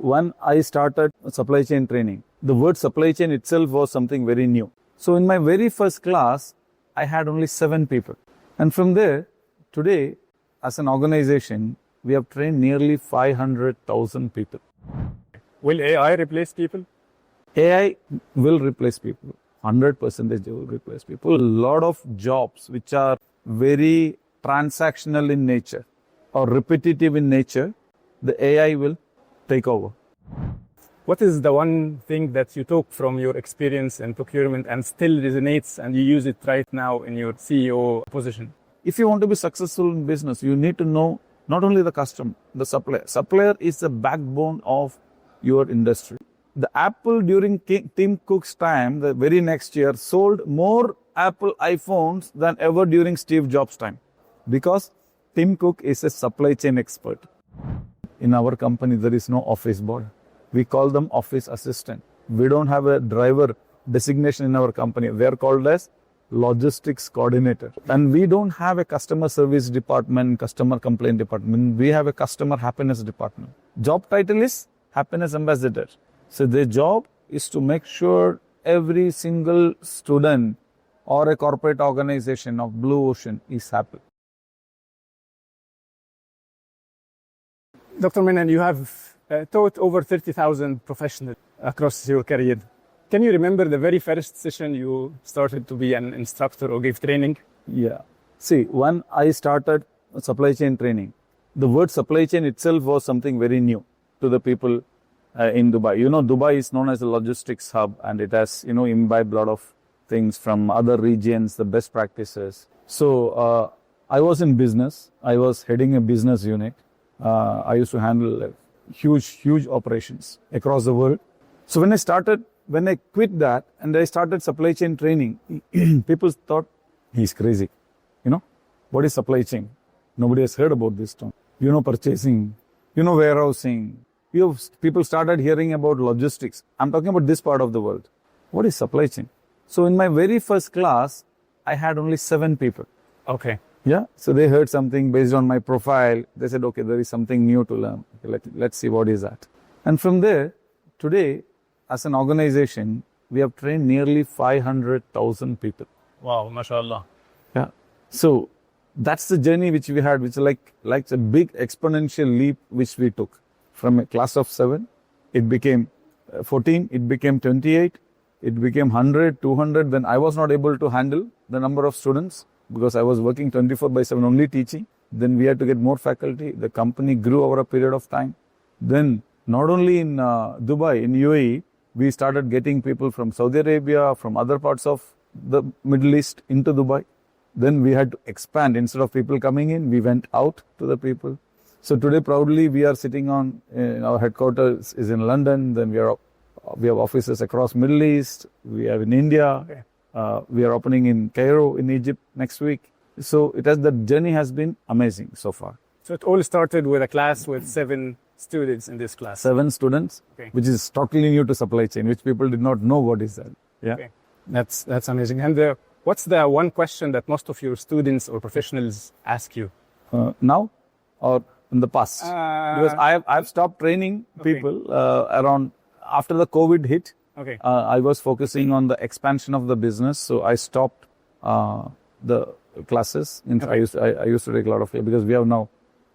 when I started supply chain training, the word supply chain itself was something very new. So in my very first class, I had only 7 people. And from there, today, as an organization, we have trained nearly 500,000 people. Will AI replace people? AI will replace people. 100% they will replace people. A lot of jobs which are very transactional in nature or repetitive in nature, the AI will take over. What is the one thing that you took from your experience in procurement and still resonates and you use it right now in your CEO position? If you want to be successful in business, you need to know not only the customer, the supplier. Supplier is the backbone of your industry. The Apple during Tim Cook's time, the very next year, sold more Apple iPhones than ever during Steve Jobs' time. Because Tim Cook is a supply chain expert. In our company, there is no office boy. We call them office assistant. We don't have a driver designation in our company. They are called as logistics coordinator. And we don't have a customer service department, customer complaint department. We have a customer happiness department. Job title is happiness ambassador. So their job is to make sure every single student or a corporate organization of Blue Ocean is happy. Dr. Menon, you have taught over 30,000 professionals across your career. Can you remember the very first session you started to be an instructor or gave training? Yeah. See, when I started supply chain training, the word supply chain itself was something very new to the people in Dubai. You know, Dubai is known as a logistics hub and it has, imbibed a lot of things from other regions, the best practices. So I was in business. I was heading a business unit. I used to handle huge operations across the world. So when I quit that and I started supply chain training, people thought, he's crazy. What is supply chain? Nobody has heard about this term. Purchasing, warehousing. People started hearing about logistics. I'm talking about this part of the world. What is supply chain? So in my very first class, I had only 7 people. Okay. Yeah. So they heard something based on my profile. They said, okay, there is something new to learn. Okay, let's see what is that. And from there, today, as an organization, we have trained nearly 500,000 people. Wow, mashallah. Yeah. So that's the journey which we had, which is like a big exponential leap which we took. From a class of 7, it became 14, it became 28, it became 100, 200. Then I was not able to handle the number of students because I was working 24/7 only teaching. Then we had to get more faculty. The company grew over a period of time. Then not only in Dubai, in UAE, we started getting people from Saudi Arabia, from other parts of the Middle East into Dubai. Then we had to expand. Instead of people coming in, we went out to the people. So today, proudly, we are sitting on, our headquarters is in London. Then we have offices across Middle East. We have in India. Okay. We are opening in Cairo, in Egypt next week. So the journey has been amazing so far. So it all started with a class with 7 students in this class. 7 students, okay, which is totally new to supply chain, which people did not know what is that. Yeah. Okay. That's amazing. And what's the one question that most of your students or professionals ask you? Now or in the past? Because I've stopped training people around after the COVID hit. Okay. I was focusing on the expansion of the business, so I stopped the classes. I used to take a lot of because we have now,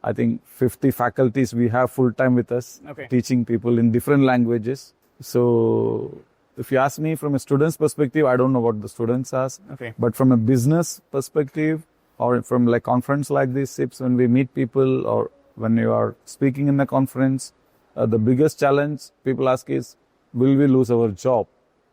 I think, 50 faculties we have full time with us, teaching people in different languages. So if you ask me from a student's perspective, I don't know what the students ask. Okay. But from a business perspective, or from like conference like this, CIPS, when we meet people or when you are speaking in a conference, the biggest challenge people ask is, will we lose our job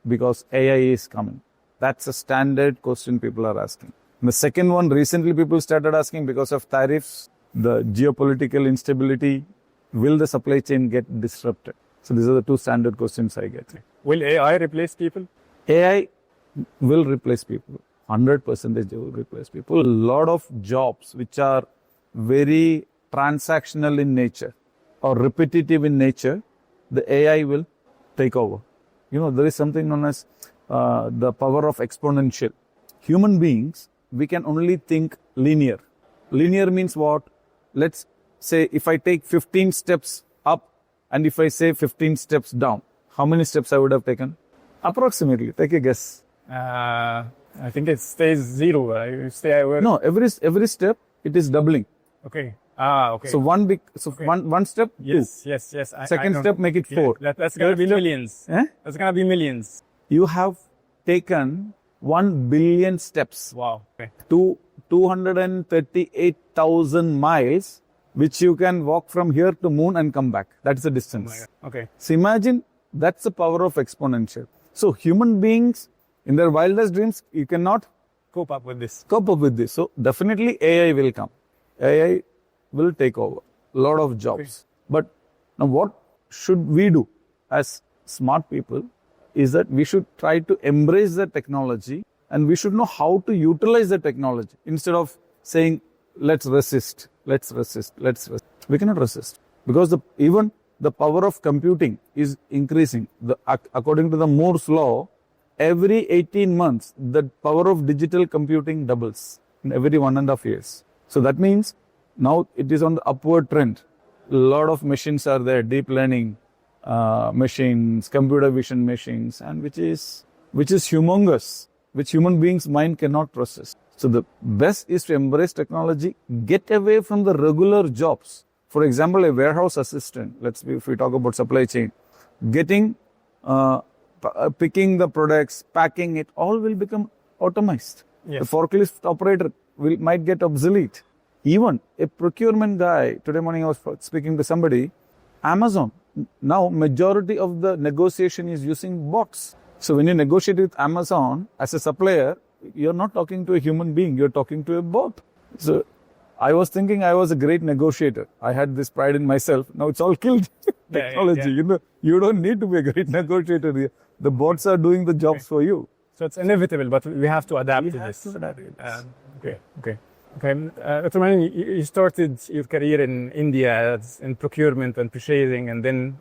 because AI is coming? That's a standard question people are asking. And the second one, recently people started asking because of tariffs, the geopolitical instability, will the supply chain get disrupted? So these are the 2 standard questions I get. Will AI replace people? AI will replace people. 100% they will replace people. A lot of jobs which are very transactional in nature or repetitive in nature, the AI will take over. There is something known as the power of exponential. Human beings, we can only think linear. Linear means what? Let's say if I take 15 steps up, and if I say 15 steps down, how many steps I would have taken? Approximately. Take a guess. I think it stays zero. You stay where? No, every step, it is doubling. Okay. Okay. So one step, yes, two. yes. Second step, make it 4. That's going to be millions. That's going to be millions. You have taken 1 billion steps. Wow. Okay. To 238,000 miles, which you can walk from here to moon and come back. That's the distance. Okay. So imagine that's the power of exponential. So human beings, in their wildest dreams, you cannot cope up with this. So definitely AI will come. AI will take over a lot of jobs. Okay. But now what should we do as smart people is that we should try to embrace the technology and we should know how to utilize the technology instead of saying, let's resist. We cannot resist because even the power of computing is increasing. According to the Moore's law, every 18 months, the power of digital computing doubles in every 1.5 years. So that means now it is on the upward trend. A lot of machines are there, deep learning machines, computer vision machines, and which is humongous, which human beings' mind cannot process. So the best is to embrace technology, get away from the regular jobs. For example, a warehouse assistant, if we talk about supply chain, picking the products, packing it, all will become automized. Yes. The forklift operator might get obsolete. Even a procurement guy, today morning I was speaking to somebody, Amazon, now majority of the negotiation is using bots. So when you negotiate with Amazon as a supplier, you're not talking to a human being, you're talking to a bot. So I was thinking I was a great negotiator. I had this pride in myself. Now it's all killed. Technology. Yeah. You don't need to be a great negotiator. The bots are doing the jobs for you. So it's inevitable, but we have to adapt to this. Okay. Dr. Menon, you started your career in India in procurement and purchasing, and then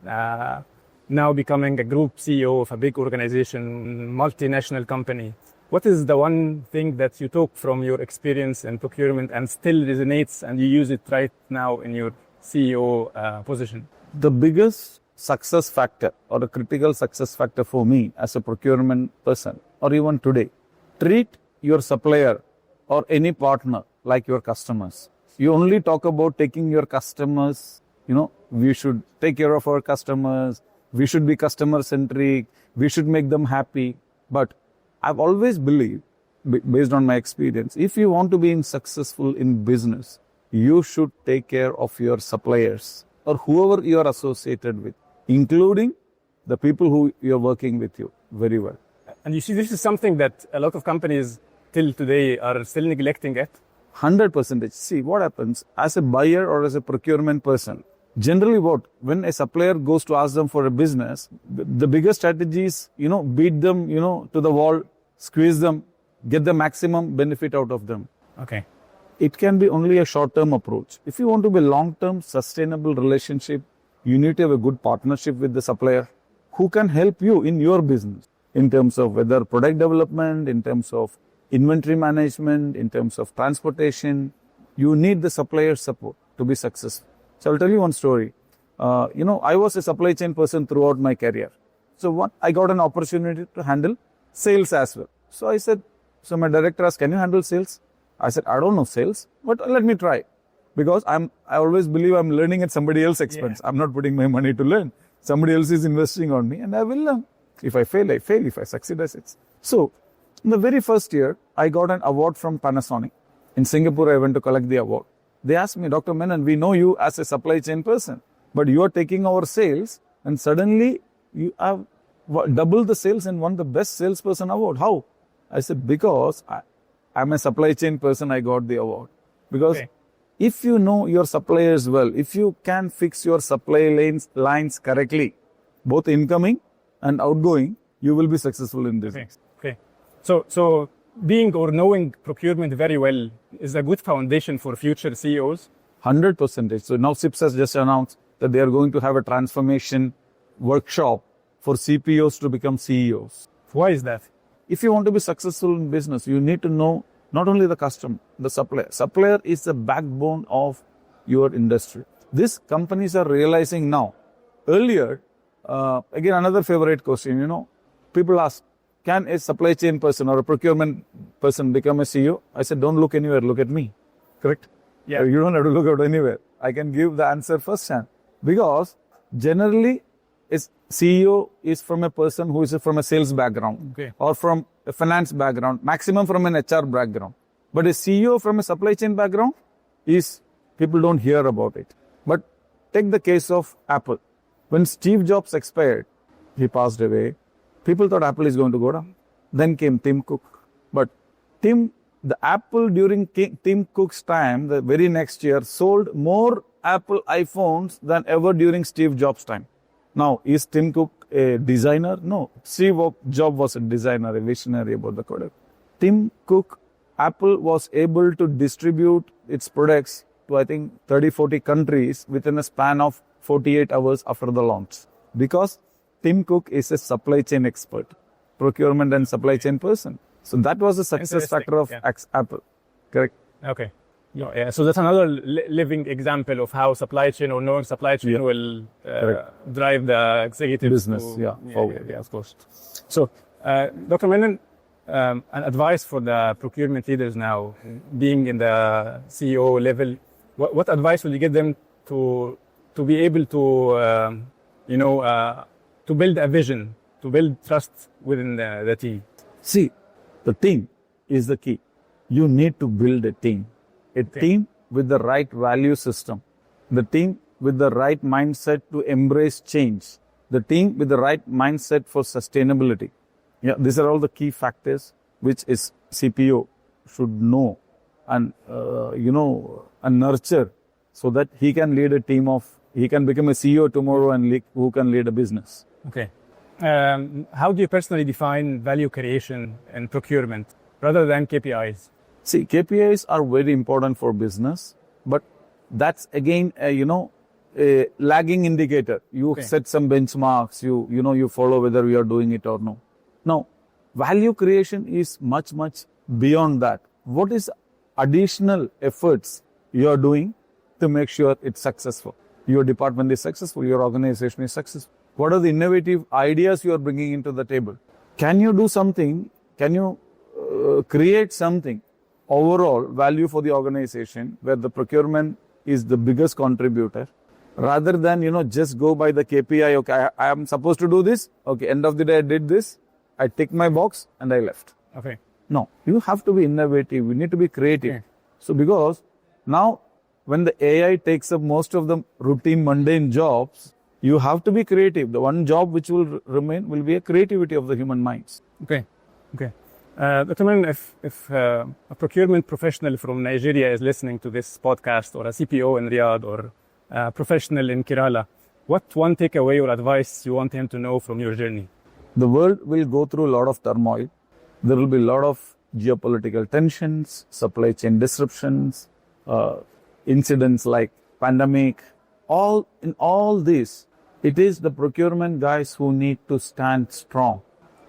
now becoming a group CEO of a big organization, multinational company. What is the one thing that you took from your experience in procurement and still resonates and you use it right now in your CEO position? The biggest success factor or a critical success factor for me as a procurement person or even today, treat your supplier or any partner like your customers. You only talk about taking your customers, we should take care of our customers, we should be customer centric, we should make them happy. But I've always believed, based on my experience, if you want to be successful in business, you should take care of your suppliers or whoever you are associated with, including the people who you're working with you very well. And you see, this is something that a lot of companies till today are still neglecting it. 100%. See, what happens as a buyer or as a procurement person, generally when a supplier goes to ask them for a business, the biggest strategy is, beat them, to the wall, squeeze them, get the maximum benefit out of them. Okay. It can be only a short-term approach. If you want to be a long-term sustainable relationship, you need to have a good partnership with the supplier who can help you in your business in terms of whether product development, in terms of inventory management, in terms of transportation. You need the supplier support to be successful. So I'll tell you one story. I was a supply chain person throughout my career. So I got an opportunity to handle sales as well. So I said, my director asked, can you handle sales? I said, I don't know sales, but let me try. Because I always believe I'm learning at somebody else's expense. I'm not putting my money to learn. Somebody else is investing on me and I will learn. If I fail, I fail. If I succeed, I succeed. So in the very first year, I got an award from Panasonic. In Singapore, I went to collect the award. They asked me, Dr. Menon, we know you as a supply chain person, but you are taking over sales and suddenly you have doubled the sales and won the best salesperson award. How? I said, because I'm a supply chain person, I got the award. Because if you know your suppliers well, if you can fix your supply lines correctly, both incoming and outgoing, you will be successful in business. Okay. So being or knowing procurement very well is a good foundation for future CEOs? 100%. So now CIPS has just announced that they are going to have a transformation workshop for CPOs to become CEOs. Why is that? If you want to be successful in business, you need to know not only the customer, the supplier. Supplier is the backbone of your industry. These companies are realizing now earlier, again, another favorite question, people ask, can a supply chain person or a procurement person become a CEO? I said, don't look anywhere, look at me. Correct? Yeah. You don't have to look out anywhere. I can give the answer first hand. Because generally, a CEO is from a person who is from a sales background or from a finance background, maximum from an HR background. But a CEO from a supply chain background is, people don't hear about it. But take the case of Apple. When Steve Jobs expired, he passed away. People thought Apple is going to go down. Then came Tim Cook. But the Apple during Tim Cook's time, the very next year, sold more Apple iPhones than ever during Steve Jobs' time. Now, is Tim Cook a designer? No. Steve Jobs was a designer, a visionary about the product. Tim Cook, Apple was able to distribute its products to, I think, 30, 40 countries within a span of 48 hours after the launch. Because Tim Cook is a supply chain expert, procurement and supply chain person. So that was a success factor of Apple. Correct? Okay. Yeah. So that's another living example of how supply chain or knowing supply chain will drive the executive business. Forward. Yeah, of course. So, Dr. Menon, an advice for the procurement leaders now, being in the CEO level, what advice will you give them to be able to, to build a vision, to build trust within the team? See, the team is the key. You need to build a team. A team with the right value system. The team with the right mindset to embrace change. The team with the right mindset for sustainability. Yeah, these are all the key factors which is CPO should know and, and nurture so that he can lead a team he can become a CEO tomorrow and who can lead a business. Okay. How do you personally define value creation and procurement rather than KPIs? See, KPIs are very important for business, but that's again, a lagging indicator. You set some benchmarks, you follow whether you are doing it or no. Now, value creation is much, much beyond that. What is additional efforts you are doing to make sure it's successful? Your department is successful, your organization is successful. What are the innovative ideas you are bringing into the table? Can you do something? Can you create something? Overall value for the organization where the procurement is the biggest contributor rather than, just go by the KPI. Okay, I am supposed to do this. Okay, end of the day, I did this. I ticked my box and I left. Okay. No, you have to be innovative. You need to be creative. Okay. So because now when the AI takes up most of the routine, mundane jobs, you have to be creative. The one job which will remain will be a creativity of the human minds. Okay. Dr. Menon, if a procurement professional from Nigeria is listening to this podcast, or a CPO in Riyadh, or a professional in Kerala, what one takeaway or advice you want him to know from your journey? The world will go through a lot of turmoil. There will be a lot of geopolitical tensions, supply chain disruptions, incidents like pandemic. In all this, it is the procurement guys who need to stand strong.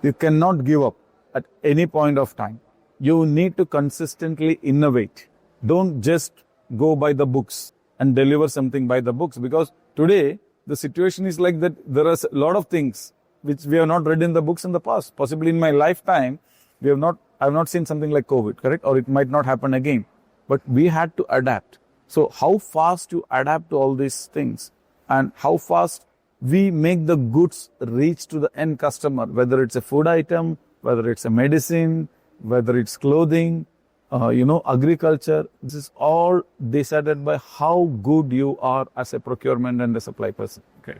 You cannot give up at any point of time. You need to consistently innovate. Don't just go by the books and deliver something by the books, because today the situation is like that. There are a lot of things which we have not read in the books in the past. Possibly in my lifetime, I have not seen something like COVID, correct? Or it might not happen again. But we had to adapt. So how fast you adapt to all these things and how fast we make the goods reach to the end customer, whether it's a food item, whether it's a medicine, whether it's clothing, agriculture. This is all decided by how good you are as a procurement and a supply person. Okay.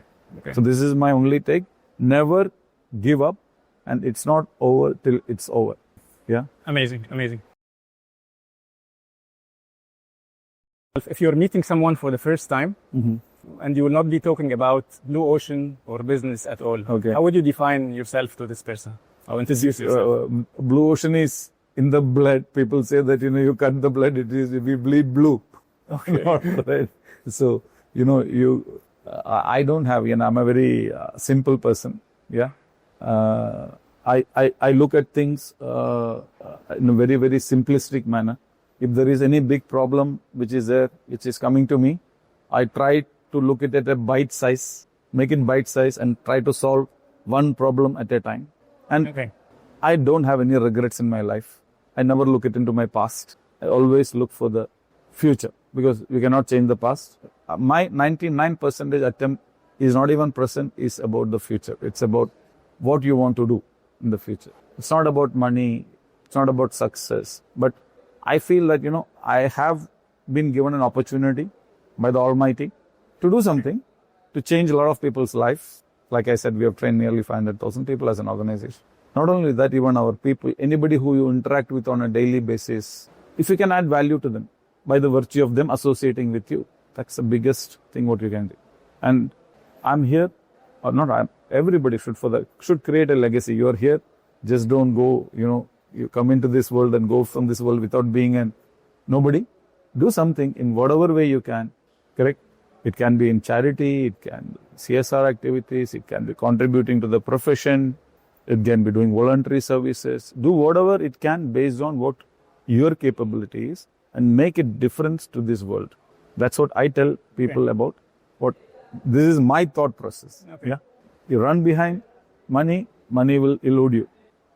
So this is my only take. Never give up, and it's not over till it's over. Yeah. Amazing. If you're meeting someone for the first time, and you will not be talking about blue ocean or business at all, how would you define yourself to this person? How introduce yourself? Blue ocean is in the blood. People say that, you cut the blood, we bleed blue. Okay. Not red. So, I don't have, I'm a very simple person. Yeah. I look at things in a very, very simplistic manner. If there is any big problem which is coming to me, I try to look at it at a bite size make it bite size and try to solve one problem at a time. And Okay. I don't have any regrets in my life. I never look it into my past. I always look for the future because we cannot change the past. My 99% attempt is not even present, is about the future. It's about what you want to do in the future. It's not about money. It's not about success. But I feel that, I have been given an opportunity by the Almighty to do something, to change a lot of people's lives. Like I said, we have trained nearly 500,000 people as an organization. Not only that, even our people, anybody who you interact with on a daily basis, if you can add value to them by the virtue of them associating with you, that's the biggest thing what you can do. And I'm here, or not, everybody should create a legacy. You are here, just don't go, you come into this world and go from this world without being a nobody. Do something in whatever way you can, correct? It can be in charity, it can be CSR activities, it can be contributing to the profession, it can be doing voluntary services. Do whatever it can based on what your capability is and make a difference to this world. That's what I tell people about this is my thought process. Okay. Yeah. You run behind money, money will elude you.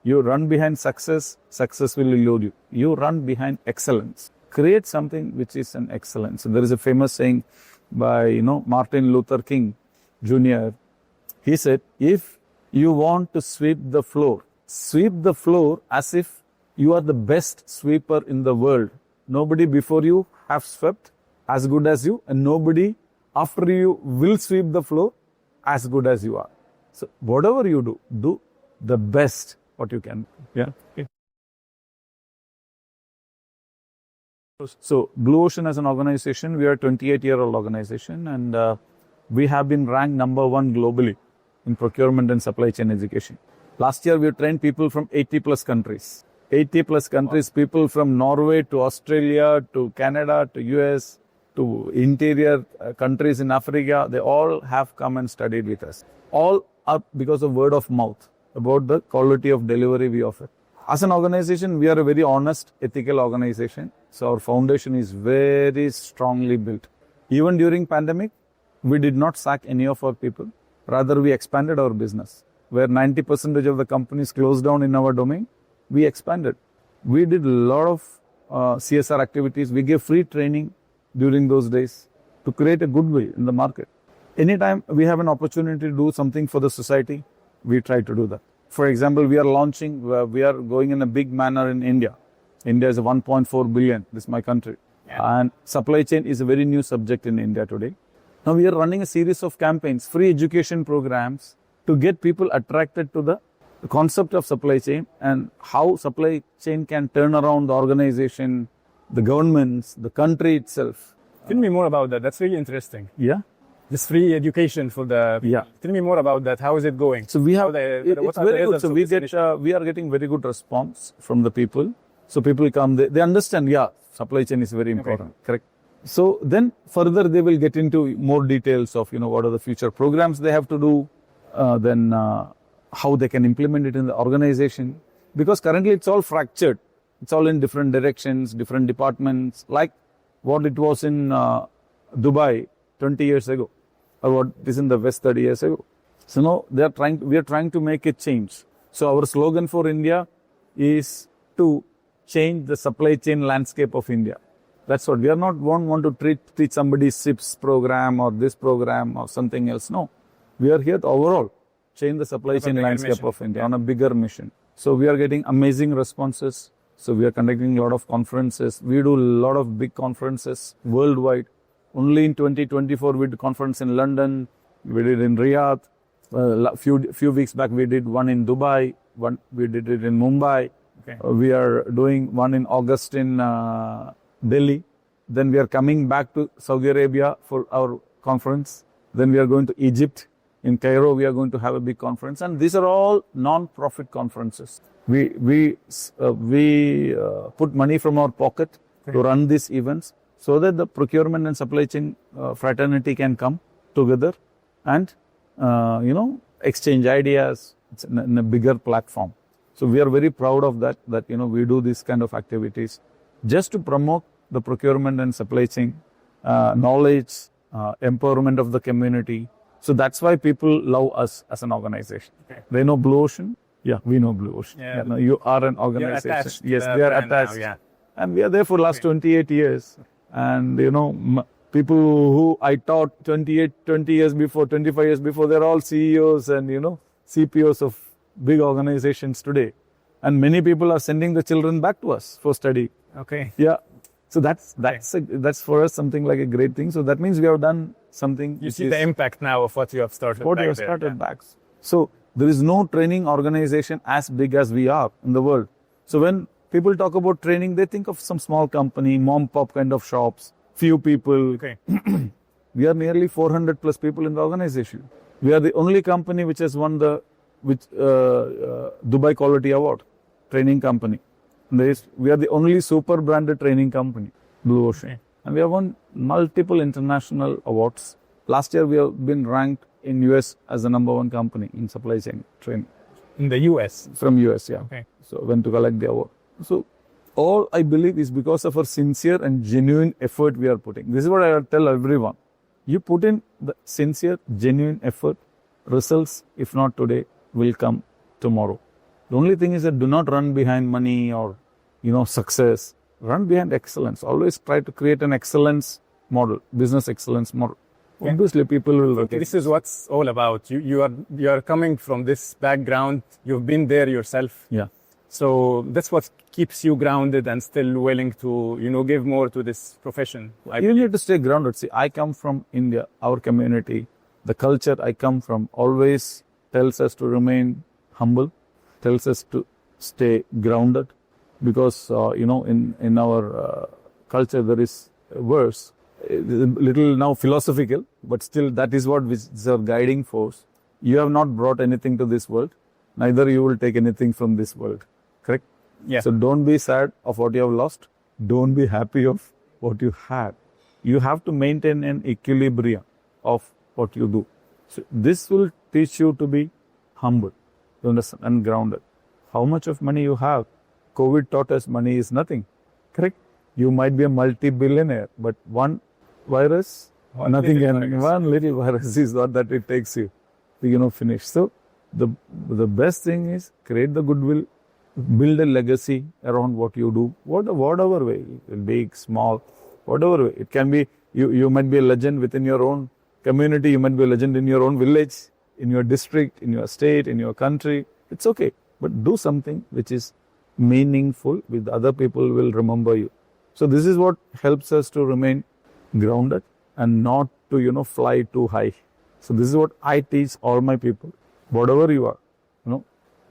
You run behind success, success will elude you. You run behind excellence. Create something which is an excellence. So there is a famous saying by, Martin Luther King Jr. He said, if you want to sweep the floor as if you are the best sweeper in the world. Nobody before you have swept as good as you, and nobody after you will sweep the floor as good as you are. So whatever you do the best what you can. Yeah. Okay. So Blue Ocean as an organization, we are a 28-year-old organization, and we have been ranked number 1 globally in procurement and supply chain education. Last year, we trained people from 80 plus countries. 80 plus countries, people from Norway to Australia to Canada to US to interior countries in Africa. They all have come and studied with us. All up because of word of mouth about the quality of delivery we offer. As an organization, we are a very honest, ethical organization. So our foundation is very strongly built. Even during pandemic, we did not sack any of our people. Rather, we expanded our business. Where 90% of the companies closed down in our domain, we expanded. We did a lot of CSR activities. We gave free training during those days to create a goodwill in the market. Anytime we have an opportunity to do something for the society, we try to do that. For example, we are going in a big manner in India. India is 1.4 billion. This is my country. Yeah. And supply chain is a very new subject in India today. Now we are running a series of campaigns, free education programs to get people attracted to the concept of supply chain and how supply chain can turn around the organization, the governments, the country itself. Tell me more about that. That's really interesting. Yeah. This free education for the people. Yeah. Tell me more about that. How is it going? So we have it's very good. So we are getting very good response from the people. So people come, they understand. Yeah, supply chain is very important. Okay. Correct. So then further they will get into more details of what are the future programs they have to do. Then how they can implement it in the organization. Because currently it's all fractured. It's all in different directions, different departments, like what it was in Dubai 20 years ago, or what it is in the West 30 years ago. So now we are trying to make a change. So our slogan for India is to change the supply chain landscape of India. That's what we are not want to teach somebody's CIPS program or this program or something else. No, we are here to overall change the supply chain landscape of India on a bigger mission. So we are getting amazing responses. So we are conducting a lot of conferences. We do a lot of big conferences worldwide. Only in 2024 we did conference in London. We did in Riyadh. Few weeks back we did one in Dubai. We did it in Mumbai. Okay. We are doing one in August in Delhi. Then we are coming back to Saudi Arabia for our conference. Then we are going to Egypt. In Cairo, we are going to have a big conference, and these are all non-profit conferences. We put money from our pocket to run these events, so that the procurement and supply chain fraternity can come together and exchange ideas. It's in a bigger platform. So we are very proud of that. We do these kind of activities just to promote the procurement and supply chain knowledge, empowerment of the community. So that's why people love us as an organization. Okay. They know Blue Ocean. Yeah, we know Blue Ocean. Yeah. No, you are an You're organization. attached. Yes, to the they are brand now, attached. yeah. And we are there for last 28 years. And, people who I taught 20 years before, 25 years before, they're all CEOs and, CPOs of big organizations today. And many people are sending the children back to us for study. Okay. Yeah. So that's for us something like a great thing. So that means we have done something. You see the impact now of what you have started. What you have started back. So there is no training organization as big as we are in the world. So when people talk about training, they think of some small company, mom pop kind of shops, few people. Okay. We are nearly 400 plus people in the organization. We are the only company which has won the Dubai Quality Award, training company. We are the only super branded training company, Blue Ocean. Okay. And we have won multiple international awards. Last year we have been ranked in US as the #1 company in supply chain training. In the US? From US, yeah. Okay. So went to collect the award. So all I believe is because of our sincere and genuine effort we are putting. This is what I tell everyone. You put in the sincere, genuine effort, results, if not today, will come tomorrow. The only thing is that do not run behind money or, success. Run behind excellence. Always try to create an excellence model, business excellence model. Yeah. Obviously, people will look at This is what's all about. You are coming from this background. You've been there yourself. Yeah. So that's what keeps you grounded and still willing to, give more to this profession. You need to stay grounded. See, I come from India, our community. The culture I come from always tells us to remain humble, tells us to stay grounded. Because, in our culture, there is a verse, a little now philosophical, but still that is what is our guiding force. You have not brought anything to this world, neither you will take anything from this world. Correct? Yeah. So don't be sad of what you have lost. Don't be happy of what you had. You have to maintain an equilibrium of what you do. So this will teach you to be humble, you understand, and grounded. How much of money you have? COVID taught us money is nothing. Correct? You might be a multi-billionaire, but one virus, one little virus is not that it takes you to, finish. So the best thing is create the goodwill, build a legacy around what you do, whatever way, big, small, whatever way. It can be, you might be a legend within your own community, you might be a legend in your own village, in your district, in your state, in your country. It's okay. But do something which is meaningful, with other people will remember you. So this is what helps us to remain grounded and not to, fly too high. So this is what I teach all my people. Whatever you are,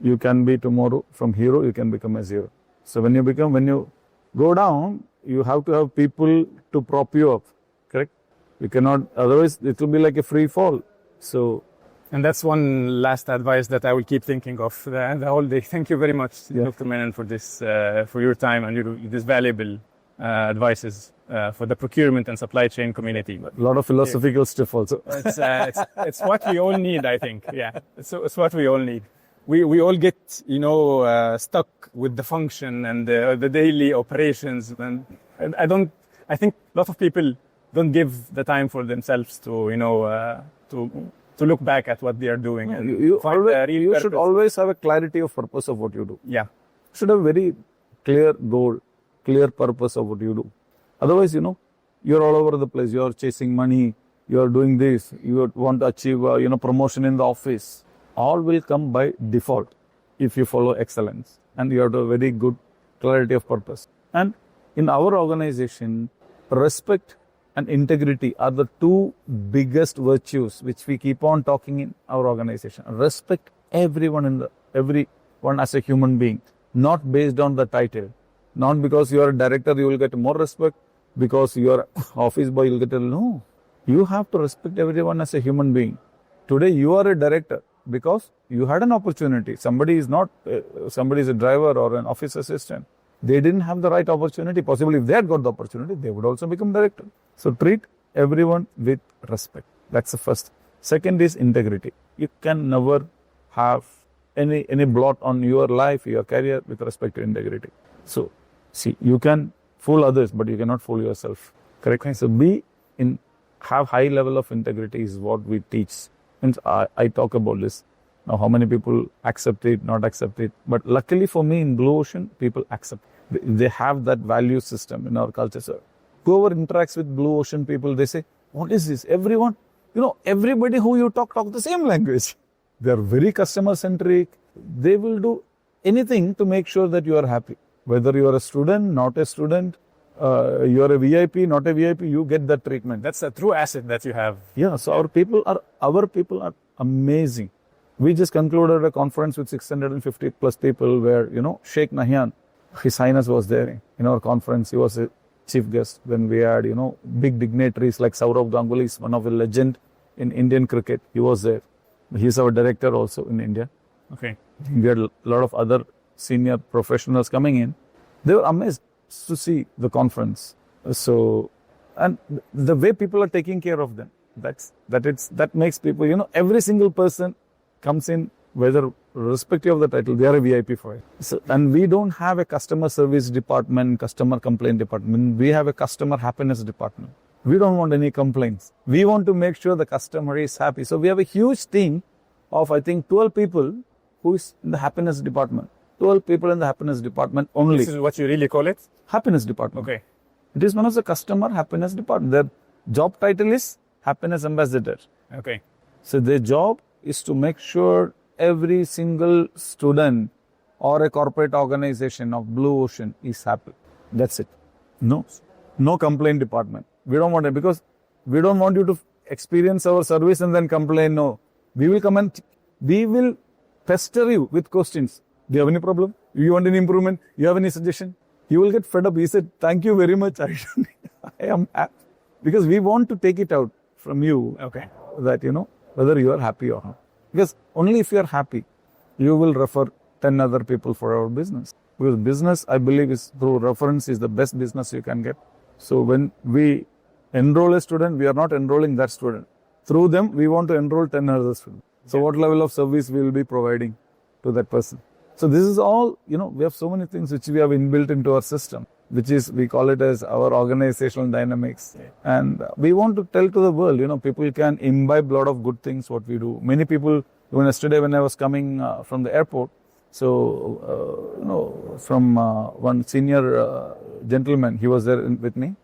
you can be tomorrow from hero, you can become a zero. So when you go down, you have to have people to prop you up. Correct? You cannot, otherwise it will be like a free fall. So. And that's one last advice that I will keep thinking of the whole day. Thank you very much, Dr. Menon, for this, for your time and this valuable advices for the procurement and supply chain community. A lot of philosophical stuff also. It's what we all need, I think. Yeah, it's what we all need. We all get, stuck with the function and the daily operations, and I think a lot of people don't give the time for themselves to look back at what they are doing. And you should always have a clarity of purpose of what you do. Yeah. You should have a very clear goal, clear purpose of what you do. Otherwise, you're all over the place. You're chasing money. You're doing this. You want to achieve, promotion in the office. All will come by default if you follow excellence. And you have to have very good clarity of purpose. And in our organization, respect and integrity are the two biggest virtues which we keep on talking in our organization. Respect everyone as a human being, not based on the title. Not because you are a director, you will get more respect. Because you are office boy, you will get no. You have to respect everyone as a human being. Today you are a director because you had an opportunity. Somebody is a driver or an office assistant. They didn't have the right opportunity. Possibly if they had got the opportunity, they would also become director. So treat everyone with respect. That's the first. Second is integrity. You can never have any blot on your life, your career with respect to integrity. So, see, you can fool others, but you cannot fool yourself. Correct? So have high level of integrity is what we teach Means I talk about this. Now, how many people accept it, not accept it. But luckily for me, in Blue Ocean, people accept. They have that value system in our culture. So whoever interacts with Blue Ocean people, they say, what is this? Everyone, everybody who you talk the same language. They are very customer centric. They will do anything to make sure that you are happy. Whether you are a student, not a student, you are a VIP, not a VIP, you get that treatment. That's a true asset that you have. Yeah, so our people are amazing. We just concluded a conference with 650 plus people where, Sheikh Nahyan, His Highness was there in our conference. He was a chief guest. Then we had, big dignitaries like Saurav Ganguly is one of the legend in Indian cricket. He was there. He's our director also in India. Okay. We had a lot of other senior professionals coming in. They were amazed to see the conference. So, and the way people are taking care of them, that makes people, every single person comes in, whether irrespective of the title, they are a VIP for it. So, and we don't have a customer service department, customer complaint department. We have a customer happiness department. We don't want any complaints. We want to make sure the customer is happy. So we have a huge team of, I think, 12 people who is in the happiness department. 12 people in the happiness department only. This is what you really call it? Happiness department. Okay. It is one of the customer happiness department. Their job title is happiness ambassador. Okay. So their job is to make sure every single student or a corporate organization of Blue Ocean is happy. That's it. No complaint department. We don't want it because we don't want you to experience our service and then complain. No. We will come and we will pester you with questions. Do you have any problem? Do you want any improvement? Do you have any suggestion? You will get fed up. He said, thank you very much. I am happy. Because we want to take it out from you. Okay. That, whether you are happy or not. Because only if you are happy, you will refer 10 other people for our business. Because business, I believe, is through reference is the best business you can get. So when we enroll a student, we are not enrolling that student. Through them, we want to enroll 10 other students. So what level of service we will be providing to that person? So this is all, we have so many things which we have inbuilt into our system, which is, we call it as our organizational dynamics. Yeah. And we want to tell to the world, people can imbibe a lot of good things, what we do. Many people, even yesterday when I was coming from the airport, so, from one senior gentleman, he was there with me.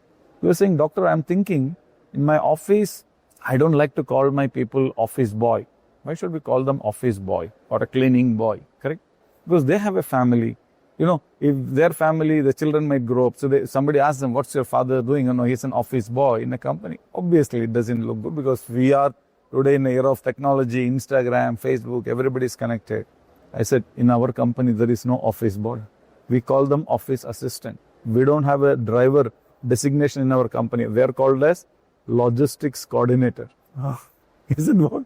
He was saying, Doctor, I'm thinking in my office, I don't like to call my people office boy. Why should we call them office boy or a cleaning boy? Correct? Because they have a family. If their family, the children might grow up. So somebody asks them, what's your father doing? He's an office boy in a company. Obviously, it doesn't look good because we are today in the era of technology, Instagram, Facebook, everybody is connected. I said, in our company, there is no office boy. We call them office assistant. We don't have a driver designation in our company. They are called as logistics coordinator. He said, what?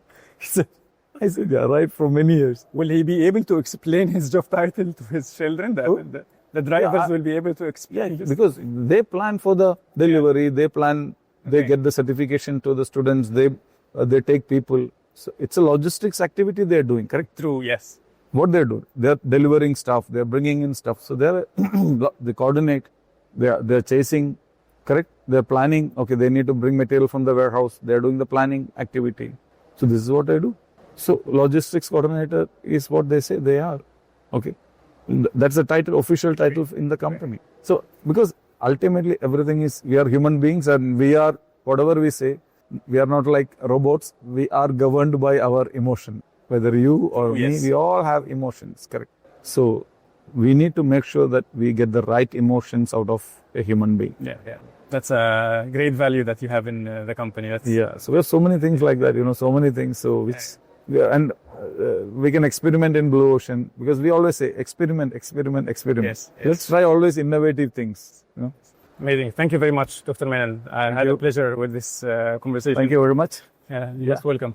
I said, yeah, right, for many years. Will he be able to explain his job title to his children? The drivers will be able to explain this? Because they plan for the delivery, they plan, they get the certification to the students, they take people. So it's a logistics activity they're doing, correct? True, yes. What they're doing, they're delivering stuff, they're bringing in stuff. So they coordinate, they're chasing, correct? They're planning, okay, they need to bring material from the warehouse, they're doing the planning activity. So this is what I do. So logistics coordinator is what they say they are. Okay. That's the title, official title in the company. So because ultimately everything is, we are human beings and we are, whatever we say, we are not like robots. We are governed by our emotion. Whether you or me, we all have emotions, correct? So we need to make sure that we get the right emotions out of a human being. Yeah. That's a great value that you have in the company. So we have so many things like that, so many things. So which, we can experiment in Blue Ocean because we always say experiment. Yes. Let's try always innovative things. Amazing. Thank you very much, Dr. Menon. I had a pleasure with this conversation. Thank you very much. You're most welcome.